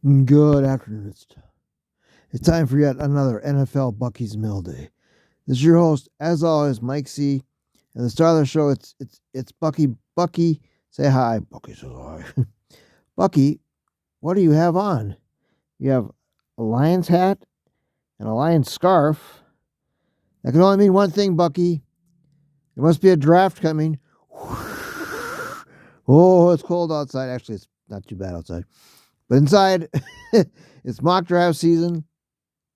Good afternoon. It's time for yet another NFL Bucky's Mill Day. This is your host, as always, Mike C. And the star of the show, it's Bucky. Bucky, say hi. Bucky says hi. Bucky, what do you have on? You have a Lions hat and a Lions scarf. That can only mean one thing, Bucky. There must be a draft coming. Oh, it's cold outside. Actually, it's not too bad outside. But inside, it's mock draft season.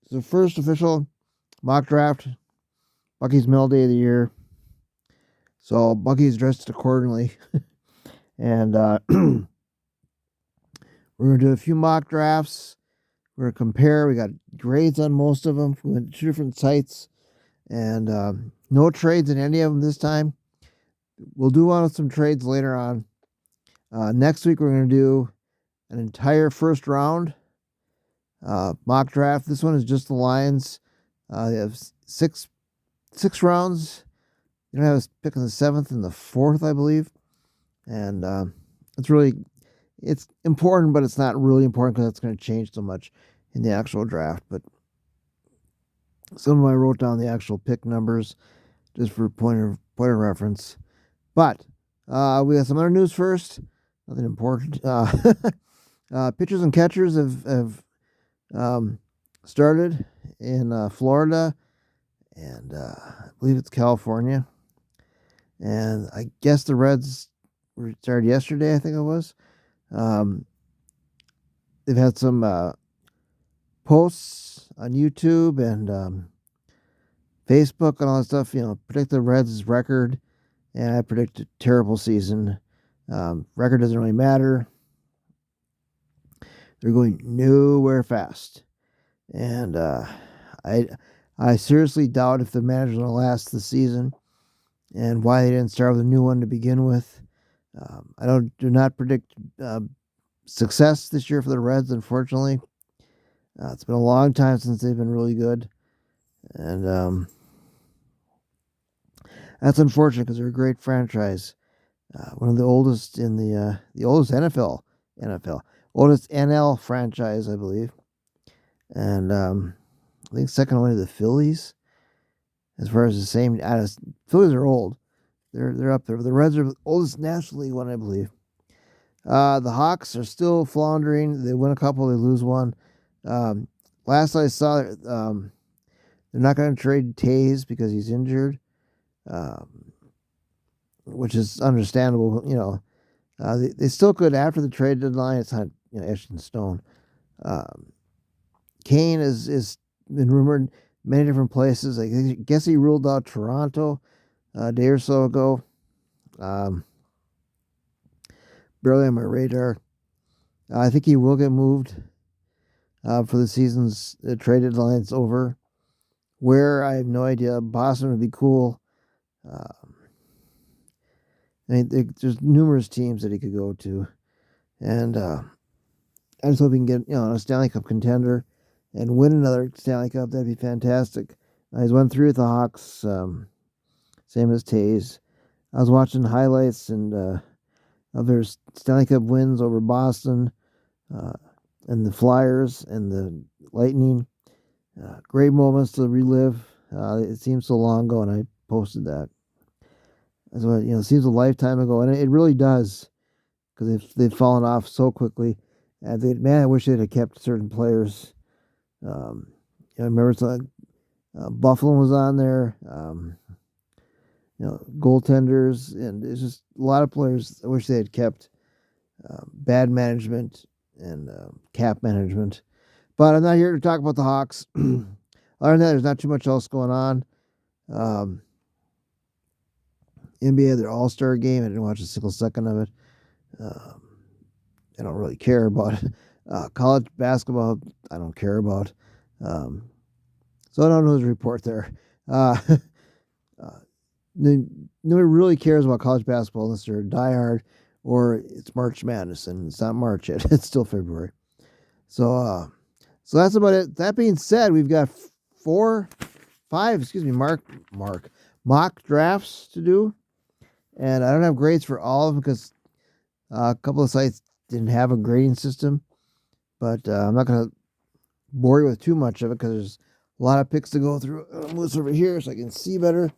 It's the first official mock draft, Bucky's Mill Day of the year. So Bucky's dressed accordingly. And we're going to do a few mock drafts. We're going to compare. We got grades on most of them. We went to two different sites. And no trades in any of them this time. We'll do one with some trades later on. Next week, we're going to do an entire first round mock draft. This one is just the Lions. They have six rounds. You don't have us pick in the 7th and the 4th, I believe. And it's important, but it's not really important because it's going to change so much in the actual draft. But some of them I wrote down the actual pick numbers just for point of reference. But we got some other news first. Nothing important. Pitchers and catchers have started in Florida, and I believe it's California. And I guess the Reds started yesterday, I think it was. They've had some posts on YouTube and Facebook and all that stuff. Predict the Reds' record, and I predict a terrible season. Record doesn't really matter. They're going nowhere fast, and I seriously doubt if the manager's going to last the season, and why they didn't start with a new one to begin with. I do not predict success this year for the Reds, unfortunately. It's been a long time since they've been really good, and that's unfortunate because they're a great franchise. One of the oldest in the oldest NFL, oldest NL franchise, I believe, and I think second only to the Phillies. As far as the same, Phillies are old. They're up there. The Reds are the oldest National League one, I believe. The Hawks are still floundering. They win a couple, they lose one. Last I saw, they're not going to trade Tays because he's injured, which is understandable. They still could after the trade deadline. It's not etched in stone. Kane is been rumored many different places. I guess he ruled out Toronto a day or so ago. Barely on my radar. I think he will get moved for the season's trade deadline's over. Where, I have no idea. Boston would be cool. There's numerous teams that he could go to. And I just hope he can get a Stanley Cup contender and win another Stanley Cup. That'd be fantastic. He's won 3 with the Hawks, same as Tays. I was watching highlights and of their Stanley Cup wins over Boston and the Flyers and the Lightning. Great moments to relive. It seems so long ago, and I posted that. So, it seems a lifetime ago, and it really does, because they've fallen off so quickly. And I wish they'd have kept certain players. I remember Buffalo was on there. Goaltenders, and it's just a lot of players I wish they had kept. Bad management and cap management. But I'm not here to talk about the Hawks. Other than that, there's not too much else going on. NBA, their All-Star game, I didn't watch a single second of it. I don't really care about it. College basketball, I don't care about. So I don't know the report there. Nobody really cares about college basketball unless they're a diehard or it's March Madness, and it's not March yet. It's still February. So that's about it. That being said, we've got 5 mock drafts to do, and I don't have grades for all of them because a couple of sites didn't have a grading system. But I'm not going to bore you with too much of it because there's a lot of picks to go through. I'll move this over here so I can see better.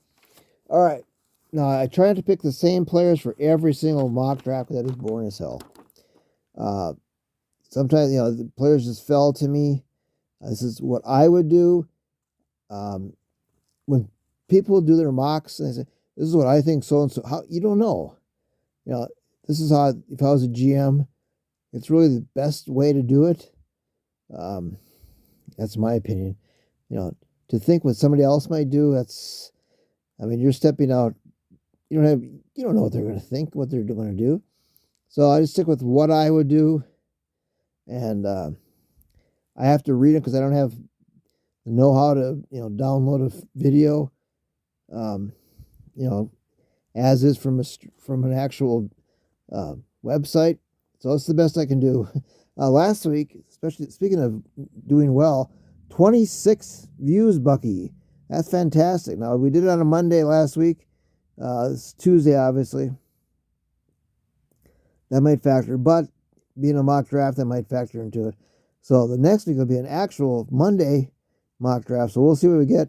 All right. Now, I try not to pick the same players for every single mock draft because that is boring as hell. Sometimes, the players just fell to me. This is what I would do. When people do their mocks and they say, this is what I think so-and-so, how you don't know. This is how, if I was a GM, it's really the best way to do it. That's my opinion. To think what somebody else might do, you're stepping out. You don't know what they're going to think, what they're going to do. So I just stick with what I would do. And I have to read it because I don't have the know-how to, download a video, as is from an actual website. So it's the best I can do. Last week, especially speaking of doing well, 26 views, Bucky. That's fantastic. Now, we did it on a Monday last week. It's Tuesday, obviously. That might factor, but being a mock draft, that might factor into it. So the next week will be an actual Monday mock draft. So we'll see what we get.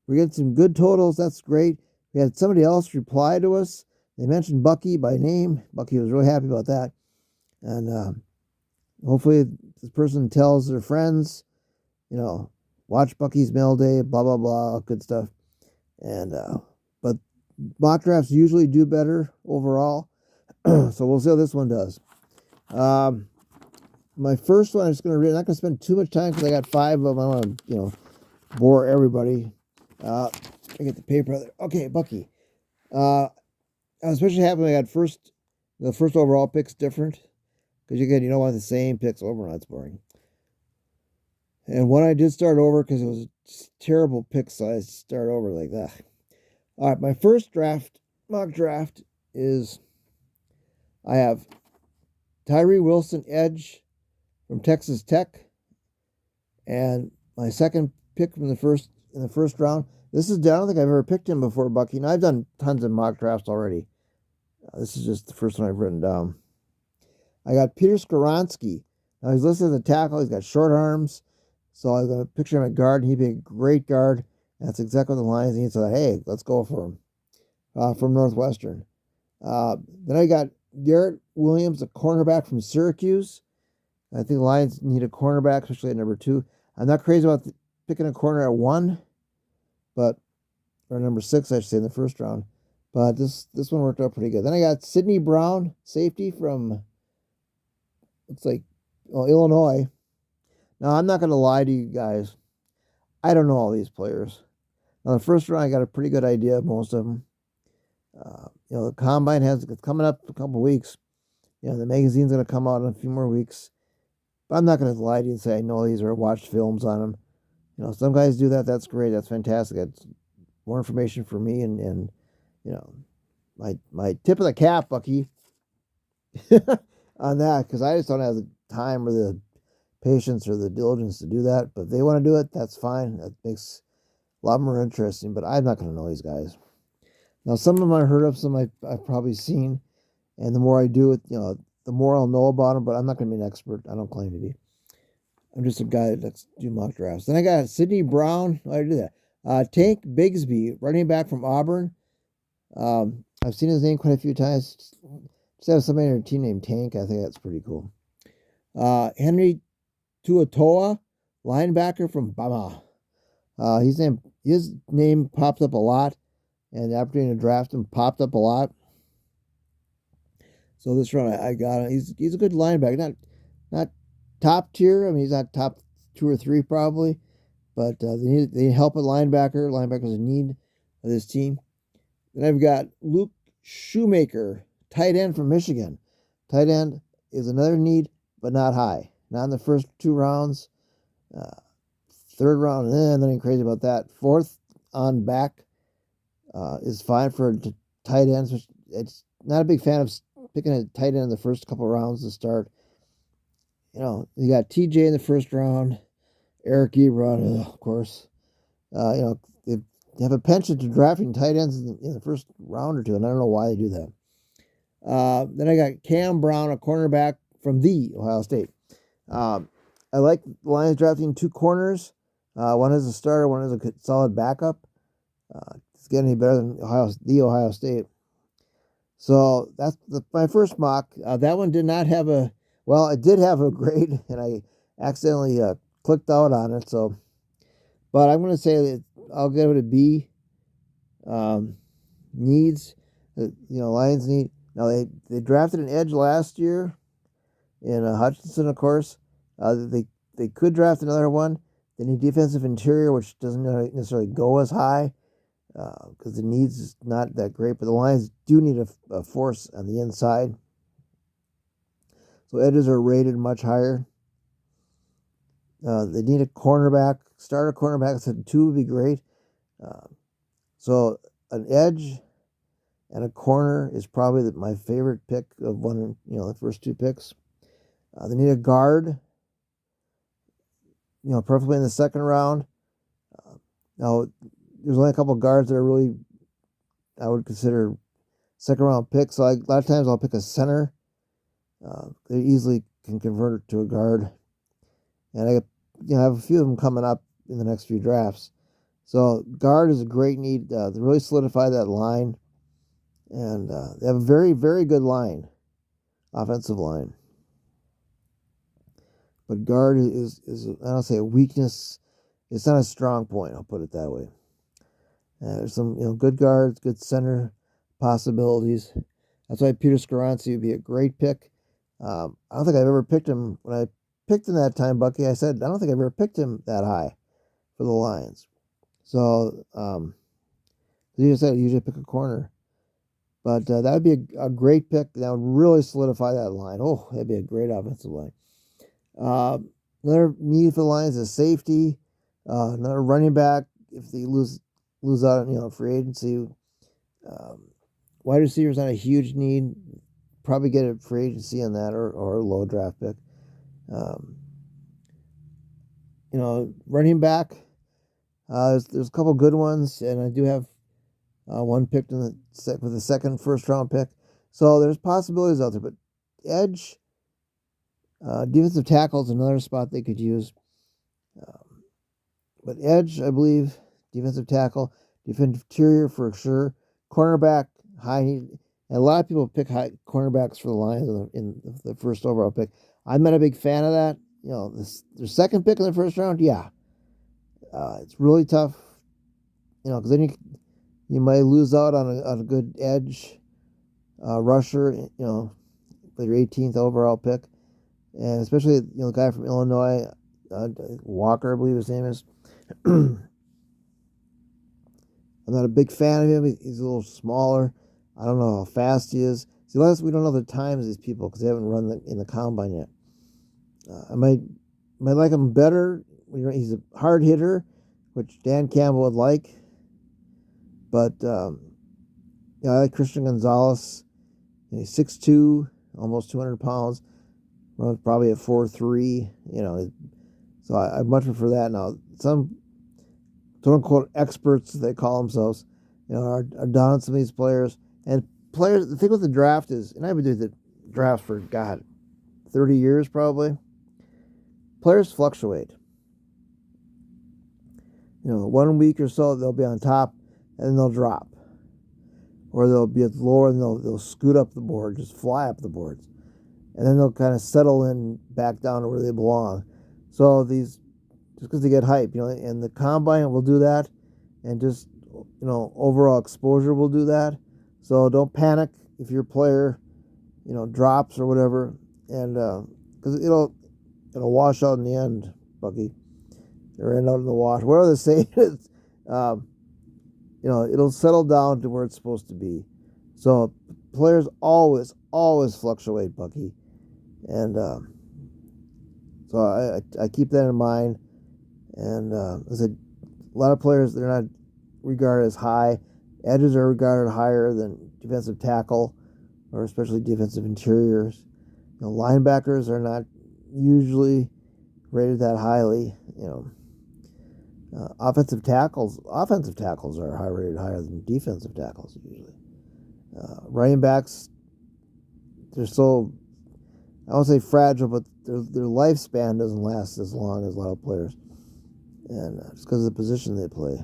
We get some good totals. That's great. We had somebody else reply to us. They mentioned Bucky by name. Bucky was really happy about that. And hopefully this person tells their friends, watch Bucky's Mail Day, blah, blah, blah, good stuff. And but mock drafts usually do better overall. So we'll see how this one does. My first one, I'm just going to read. I'm not going to spend too much time because I got 5 of them. I want to, bore everybody. I get the paper there. Okay, Bucky. I was especially happy when I got the first overall pick's different. Because again, you don't want the same picks over. That's boring. And one I did start over because it was a terrible pick size to start over like that. All right, my first mock draft is I have Tyree Wilson, edge from Texas Tech. And my second pick in the first round. This is, I don't think I've ever picked him before, Bucky. Now, I've done tons of mock drafts already. This is just the first one I've written down. I got Peter Skoronski. Now, he's listed as a tackle. He's got short arms. So I'm going to picture him at guard, and he'd be a great guard. That's exactly what the Lions need. So, hey, let's go for him from Northwestern. Then I got Garrett Williams, a cornerback from Syracuse. I think the Lions need a cornerback, especially at number 2. I'm not crazy about picking a corner at 1, or number 6, I should say, in the first round. But this one worked out pretty good. Then I got Sidney Brown, safety from, Illinois. Now, I'm not going to lie to you guys. I don't know all these players. Now, the first round, I got a pretty good idea of most of them. The combine it's coming up in a couple of weeks. The magazine's going to come out in a few more weeks. But I'm not going to lie to you and say I know these or watched films on them. Some guys do that. That's great. That's fantastic. That's more information for me and my tip of the cap, Bucky, on that, because I just don't have the time or the patience or the diligence to do that. But if they want to do it, that's fine. That makes a lot more interesting. But I'm not going to know these guys. Now, some of them I heard of, some I've probably seen, and the more I do it, the more I'll know about them. But I'm not going to be an expert. I don't claim to be. I'm just a guy that likes to do mock drafts. Then I got Sidney Brown. I do that. Tank Bigsby, running back from Auburn. I've seen his name quite a few times. Just have somebody on their team named Tank. I think that's pretty cool. Henry Tuatoa, linebacker from Bama. His name popped up a lot, and the opportunity to draft him popped up a lot. So this round I got him. He's a good linebacker. Not top tier. He's not top 2 or 3 probably, but they help a linebacker. Linebacker's a need of this team. Then I've got Luke Shoemaker, tight end from Michigan. Tight end is another need, but not high. Not in the first 2 rounds. Third round, nothing crazy about that. 4th on back is fine for tight ends. It's not a big fan of picking a tight end in the first couple rounds to start. You got TJ in the first round, Eric Ebron, of course. They have a penchant to drafting tight ends in the first round or 2, and I don't know why they do that. Then I got Cam Brown, a cornerback from the Ohio State. I like the Lions drafting 2 corners. One is a starter, one is a solid backup. It's getting any better than Ohio State. So that's my first mock. That one did not have it did have a grade, and I accidentally clicked out on it. So, but I'm going to say that I'll give it a B. Needs, Lions need. Now they drafted an edge last year in Hutchinson, of course. They could draft another one. They need defensive interior, which doesn't necessarily go as high because the needs is not that great. But the Lions do need a force on the inside. So edges are rated much higher. They need a cornerback. Starter cornerback. I said 2 would be great. So an edge and a corner is probably my favorite pick of the first 2 picks. They need a guard, preferably in the second round. Now, there's only a couple of guards that are really, I would consider second round picks. So a lot of times I'll pick a center. They easily can convert it to a guard. And I have a few of them coming up in the next few drafts. So guard is a great need. They really solidify that line. And they have a very, very good line, offensive line. But guard is I don't say a weakness. It's not a strong point. I'll put it that way. There's some good guards, good center possibilities. That's why Peter Skoronski would be a great pick. I don't think I've ever picked him. When I picked him that time, Bucky, I said I don't think I've ever picked him that high for the Lions. So you said usually pick a corner. But that would be a great pick. That would really solidify that line. Oh, that'd be a great offensive line. Another need for the Lions is safety. Another running back if they lose out on free agency. Wide receiver is not a huge need. Probably get a free agency on that or a low draft pick. Running back. There's a couple good ones, and I do have one picked with the second first round pick. So there's possibilities out there, but edge, defensive tackle is another spot they could use. But edge, I believe, defensive tackle, defensive interior for sure, cornerback, high need. And a lot of people pick high cornerbacks for the Lions in the first overall pick. I'm not a big fan of that. The second pick in the first round, yeah. It's really tough, because then you might lose out on a good edge rusher, with your 18th overall pick. And especially, the guy from Illinois, Walker, I believe his name is. I'm not a big fan of him. He's a little smaller. I don't know how fast he is. See, we don't know the times of these people because they haven't run in the combine yet. I might like him better. He's a hard hitter, which Dan Campbell would like. But I like Christian Gonzalez. He's 6'2", almost 200 pounds. Runs probably at 4'3". So I much prefer that. Now, some quote-unquote experts, they call themselves, are down on some of these players. And players, the thing with the draft is, and I've been doing the drafts for, 30 years probably. Players fluctuate. 1 week or so, they'll be on top, and then they'll drop. Or they'll be at the lower, and they'll scoot up the board, just fly up the boards. And then they'll kind of settle in back down to where they belong. So just because they get hype, and the combine will do that, and just, overall exposure will do that. So don't panic if your player, drops or whatever, and because it'll wash out in the end, Bucky. Or end out in the wash. Whatever they say is, it'll settle down to where it's supposed to be. So players always fluctuate, Bucky, and so I keep that in mind. And as a lot of players, they're not regarded as high. Edges are regarded higher than defensive tackle, or especially defensive interiors. Linebackers are not usually rated that highly. Offensive tackles are rated higher than defensive tackles usually. Running backs, they're so, I won't say fragile, but their lifespan doesn't last as long as a lot of players, and just because of the position they play.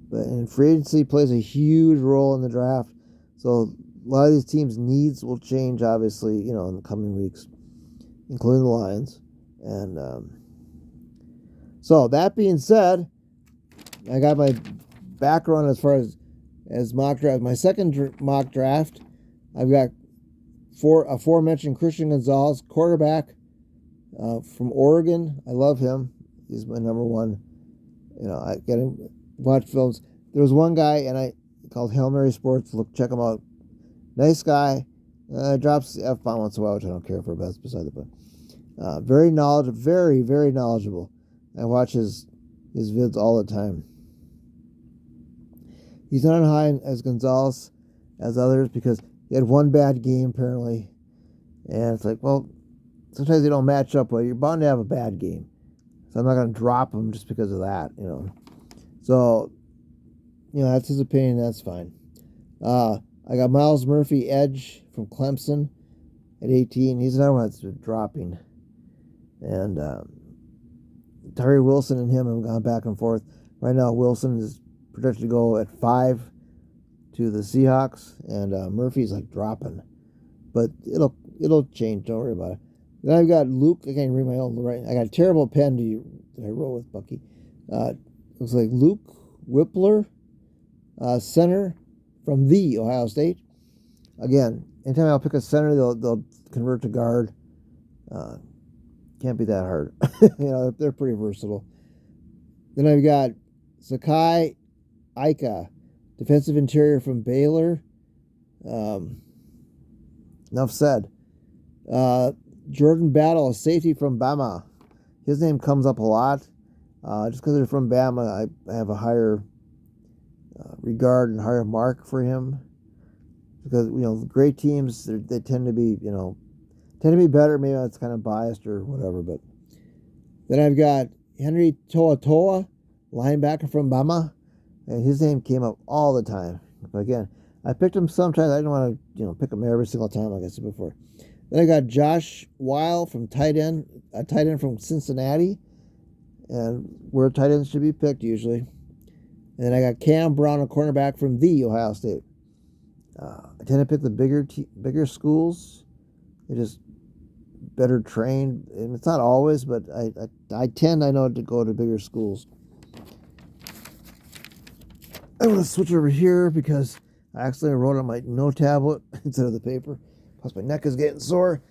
But in free agency plays a huge role in the draft, so a lot of these teams' needs will change, obviously, in the coming weeks, including the Lions. And so that being said, I got my background as far as mock draft. My second mock draft, I've got aforementioned Christian Gonzalez, quarterback from Oregon. I love him. He's my number one. I get him, watch films. There was one guy called Hail Mary Sports. Look, check him out. Nice guy. Drops the F-bomb once in a while, which I don't care for, but that's beside the point. Very knowledgeable, very, very knowledgeable. I watch his vids all the time. He's not as high as Gonzalez as others because he had one bad game, apparently. And it's like, well, sometimes they don't match up well. You're bound to have a bad game. So I'm not going to drop him just because of that, So, that's his opinion. That's fine. I got Myles Murphy, edge from Clemson at 18. He's another one that's dropping. And Tyree Wilson and him have gone back and forth. Right now, Wilson is projected to go at 5 to the Seahawks, and Murphy's like dropping. But it'll change. Don't worry about it. Then I've got Luke. I can't read my own right. I got a terrible pen that I wrote with Bucky. Looks like Luke Whippler, center from the Ohio State. Again, anytime I'll pick a center, they'll convert to guard. Can't be that hard. They're pretty versatile. Then I've got Sakai Ika, defensive interior from Baylor. Enough said. Jordan Battle, a safety from Bama. His name comes up a lot. Just because they're from Bama, I have a higher regard and higher mark for him. Because, great teams, they tend to be, better. Maybe that's kind of biased or whatever. But then I've got Henry Toa, linebacker from Bama. And his name came up all the time. But again, I picked him sometimes. I didn't want to, pick him every single time, like I said before. Then I got Josh Weil from a tight end from Cincinnati. And where tight ends should be picked usually. And then I got Cam Brown, a cornerback from the Ohio State. I tend to pick the bigger schools. They're just better trained. And it's not always, but I know to go to bigger schools. I'm going to switch over here because I accidentally wrote on my note tablet instead of the paper. Plus my neck is getting sore.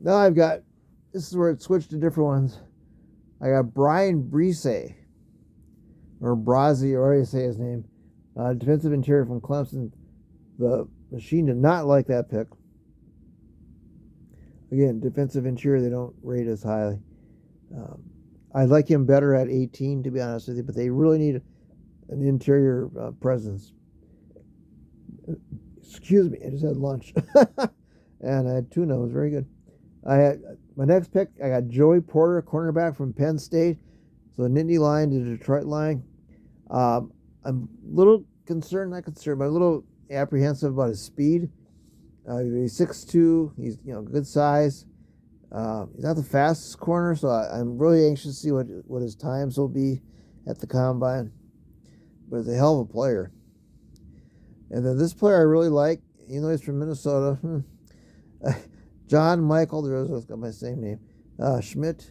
Now this is where it switched to different ones. I got Brian Brise, or Brazi, or however you say his name. Defensive interior from Clemson. The machine did not like that pick. Again, defensive interior, they don't rate as highly. I like him better at 18, to be honest with you, but they really need an interior presence. Excuse me, I just had lunch. And I had tuna. It was very good. My next pick, I got Joey Porter, cornerback from Penn State. So Nittany Lion to Detroit Lion. I'm a little concerned, not concerned, but a little apprehensive about his speed. He's 6'2", he's good size. He's not the fastest corner, so I'm really anxious to see what his times will be at the combine. But he's a hell of a player. And then this player I really like, he's from Minnesota. John Michael, there's got my same name. Schmidt,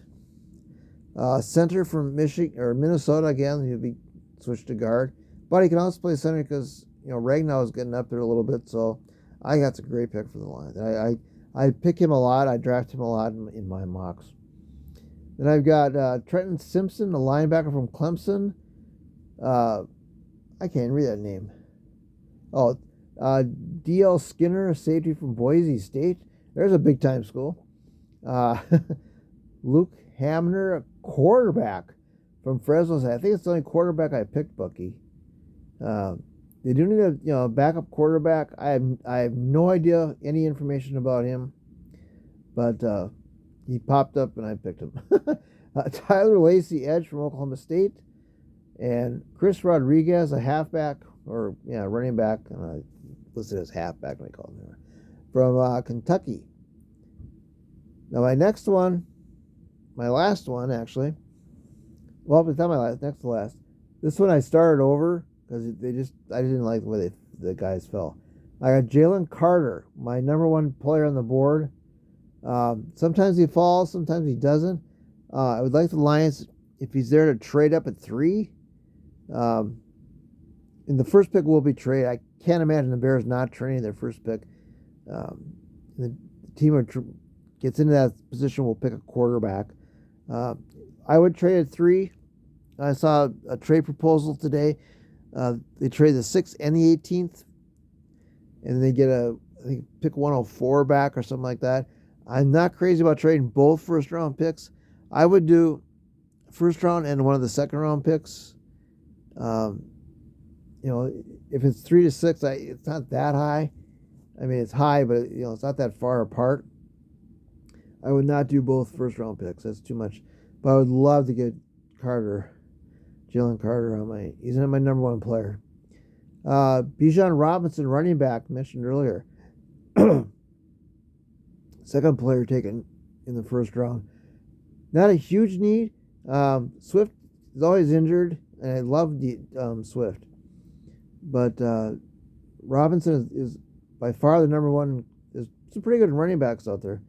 center from Michigan or Minnesota again. He'll be switched to guard, but he can also play center because Ragnow is getting up there a little bit. So I think that's a great pick for the Lions. I pick him a lot. I draft him a lot in my mocks. Then I've got Trenton Simpson, a linebacker from Clemson. I can't read that name. Oh, D.L. Skinner, a safety from Boise State. There's a big-time school. Luke Hamner, a quarterback from Fresno State. I think it's the only quarterback I picked, Bucky. They do need a backup quarterback. I have no idea any information about him, but he popped up and I picked him. Tyler Lacey, edge from Oklahoma State, and Chris Rodriguez, a halfback or running back. Listed as halfback when I call him from Kentucky. Now my next one, my last one, actually. Well, it's not my last. Next to last. This one I started over because I didn't like the way the guys fell. I got Jalen Carter, my number one player on the board. Sometimes he falls, sometimes he doesn't. I would like the Lions, if he's there, to trade up at 3. And the first pick will be traded. I can't imagine the Bears not trading their first pick. The team gets into that position will pick a quarterback. I would trade at 3. I saw a trade proposal today. They trade the 6th and the 18th, and they get I think pick 104 back or something like that. I'm not crazy about trading both first round picks. I would do first round and one of the second round picks. If it's 3 to 6, it's not that high. I mean, it's high, but it's not that far apart. I would not do both first round picks. That's too much. But I would love to get Jalen Carter he's my number one player. Bijan Robinson, running back, mentioned earlier. Second player taken in the first round. Not a huge need. Swift is always injured, and I love Swift. But Robinson is by far the number one. There's some pretty good running backs out there,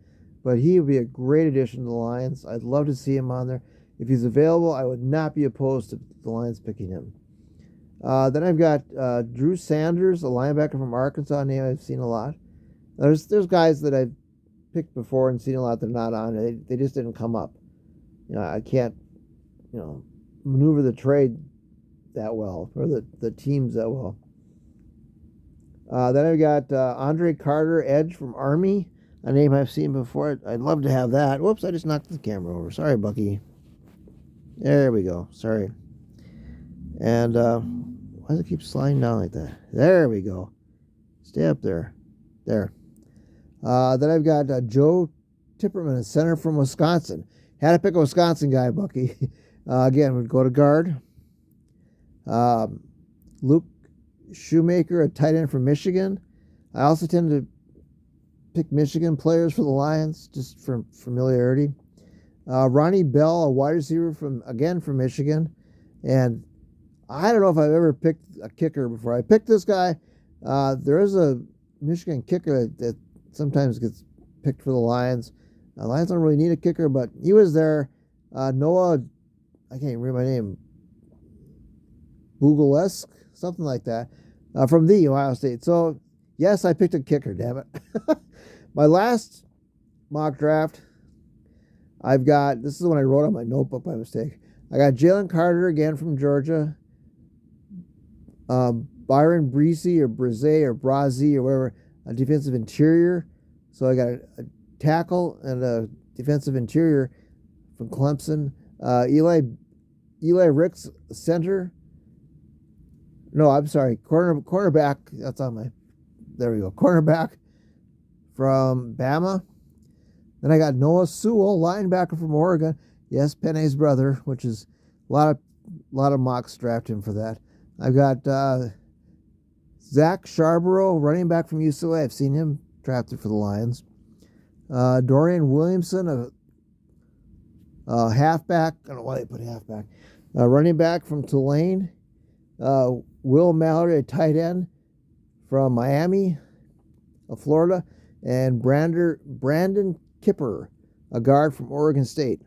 but he would be a great addition to the Lions. I'd love to see him on there. If he's available, I would not be opposed to the Lions picking him. Then I've got Drew Sanders, a linebacker from Arkansas, a name I've seen a lot. There's guys that I've picked before and seen a lot that are not on. They just didn't come up. I can't, maneuver the trade that well, or the teams that well. Then I've got Andre Carter, edge from Army, a name I've seen before. I'd love to have that. Whoops, I just knocked the camera over. Sorry, Bucky. There we go. Sorry. And why does it keep sliding down like that? There we go. Stay up there. There. Then I've got Joe Tipperman, a center from Wisconsin. Had to pick a Wisconsin guy, Bucky. Again, would go to guard. Luke Shoemaker, a tight end from Michigan. I also tend to pick Michigan players for the Lions, just for familiarity. Ronnie Bell, a wide receiver from Michigan. And I don't know if I've ever picked a kicker before. I picked this guy. There is a Michigan kicker that sometimes gets picked for the Lions. The Lions don't really need a kicker, but he was there. Noah, I can't even read my name, Bugalesk, something like that, from the Ohio State. So, yes, I picked a kicker, damn it. My last mock draft, this is the one I wrote on my notebook by mistake. I got Jalen Carter again from Georgia. Byron Breezy or Brise or Brazi or whatever, a defensive interior. So I got a tackle and a defensive interior from Clemson. Eli Ricks, center. No, I'm sorry, cornerback. That's on my. There we go. Cornerback from Bama. Then I got Noah Sewell, linebacker from Oregon. Yes, Penny's brother, which is a lot of mocks draft him for that. I've got Zach Charbonneau, running back from UCLA. I've seen him drafted for the Lions. Dorian Williamson, a halfback. I don't know why they put halfback. Running back from Tulane. Will Mallory, a tight end from Miami, Florida. And Brandon Kipper, a guard from Oregon State.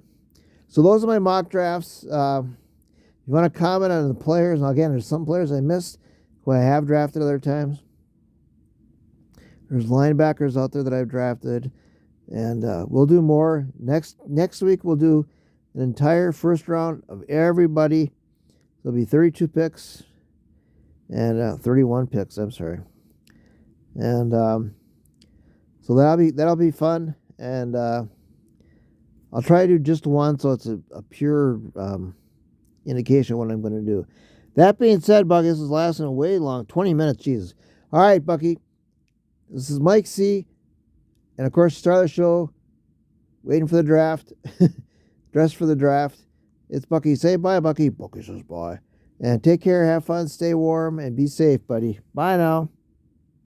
So those are my mock drafts. You want to comment on the players? And again, there's some players I missed who I have drafted other times. There's linebackers out there that I've drafted. And we'll do more. Next week, we'll do an entire first round of everybody. There'll be 32 picks and 31 picks. I'm sorry. And so that'll be fun. And I'll try to do just one, so it's a pure indication of what I'm going to do. That being said, Bucky, this is lasting way long. 20 minutes, Jesus. All right, Bucky. This is Mike C. And, of course, start the show. Waiting for the draft. Dress for the draft. It's Bucky. Say bye, Bucky. Bucky says bye. And take care, have fun, stay warm, and be safe, buddy. Bye now.